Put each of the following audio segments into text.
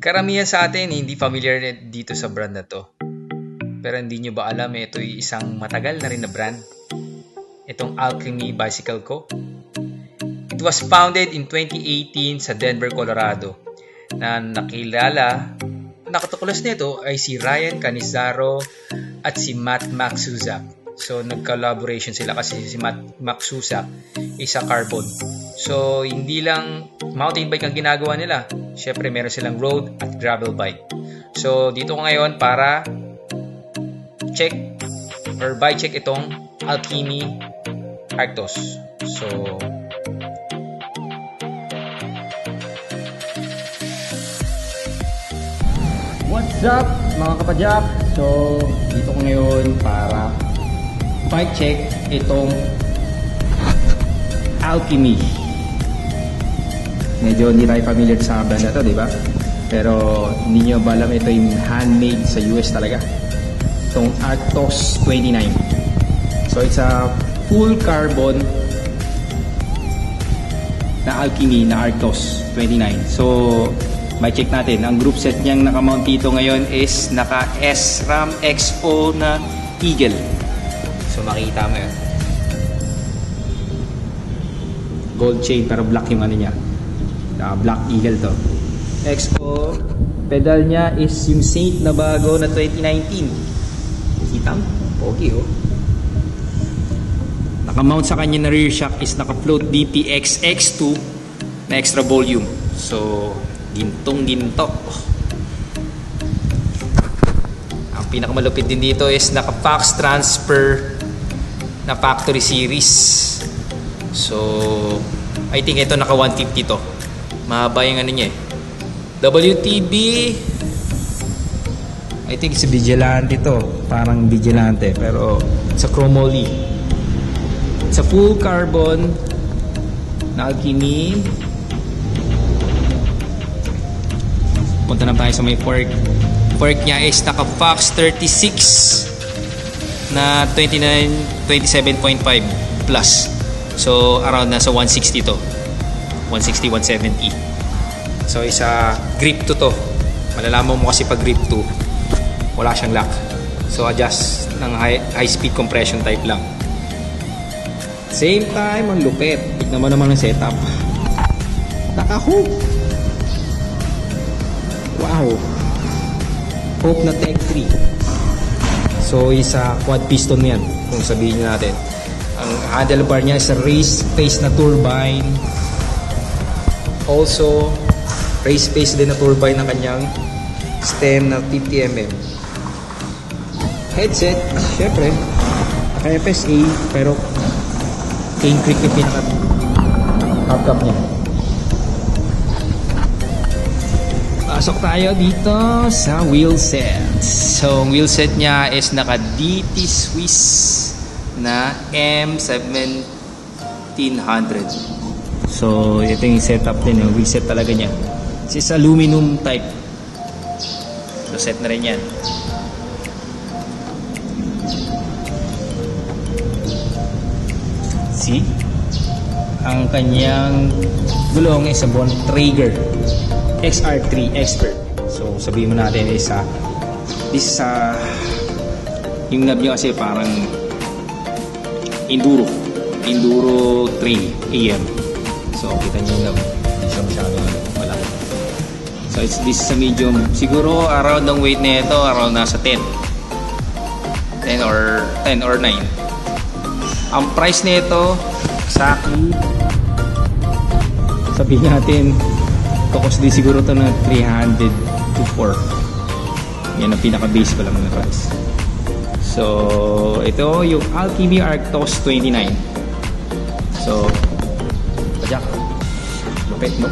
Karamihan sa atin hindi familiar dito sa brand na to. Pero hindi nyo ba alam ito'y isang matagal na rin na brand? Itong Alchemy Bicycle Co. It was founded in 2018 sa Denver, Colorado. Na nakatukulas nito ay si Ryan Canizaro at si Matt Maxuzak. So nag-collaboration sila kasi si Matt Maxuzak isa carbon. So hindi lang mountain bike ang ginagawa nila. Syempre meron silang road at gravel bike. So dito ko ngayon para check or bike check itong Alchemy Arctos. So what's up mga kapadyak? So dito ko ngayon para bike check itong Alchemy. Medyo hindi tayo familiar sa brand na to, di ba? Pero hindi nyo ba alam, ito yung handmade sa US talaga. Itong Arctos 29. So it's a full carbon na Alchemy na Arctos 29. So may check natin. Ang group set niyang nakamount dito ngayon is naka SRAM XO na Eagle. So makita mo yun. Gold chain pero black yung ano niya. Black Eagle to. XO. Pedal niya is yung Saint na bago na 2019. Kita mo? Pogi oh. Nakamount sa kanya na rear shock is naka-float DPX X2 na extra volume. So gintong ginto. Ang pinakamalupit din dito is naka Fox Transfer na factory series. So I think ito naka 150 to. Mahaba yung ano niya eh. WTB I think it's a Vigilante to. Parang Vigilante pero it's a chromoly. It's a full carbon na Alchemy. Punta na tayo sa may fork. Fork niya is naka Fox 36 na 27.5 plus. So around nasa 160 to. 160, 170. So isa grip 2 to. Malalaman mo kasi pag grip 2 wala siyang lock. So adjust ng high speed compression type lang. Same time ang lupit. Tignan mo naman ang setup. Naka-hook. Wow. Hope na Tech 3. So isa quad piston yan kung sabihin natin. Ang handlebar niya is a raised face na turbine. Also raised face din na turbine ng kanyang stem na 50mm. Headset, syempre naka FSA pero Cane Creek yung pinaka hubcap niya. Pasok tayo dito sa wheel set. So ang wheel set niya is naka DT Swiss na M1700. So ito yung setup din, yung wheel set talaga niya. This is aluminum type. So set na rin yan. See? Ang kanyang gulong is a Bontrager XR3 Expert. So sabihin mo natin is this is yung knob niya kasi parang enduro train AM. So kita niyo yung knob, hindi siya masyadong malaki. So this is a medium. Siguro around ang weight na ito around nasa 10 or 9. Ang price nito exactly sabihin natin cost din siguro to na 300 to 4. Yan ang pinaka base ko lang na price. So ito yung Alchemy Arctos 29. So pajak lupit mo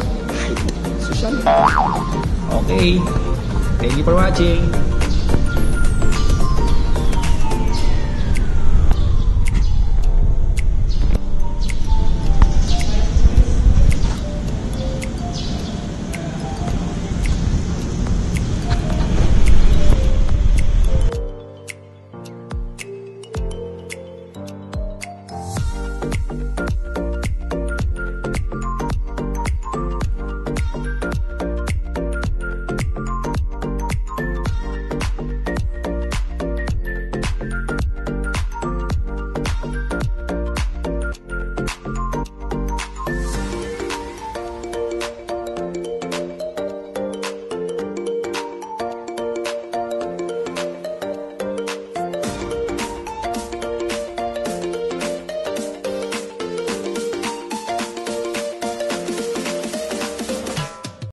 social. Okay, thank you for watching.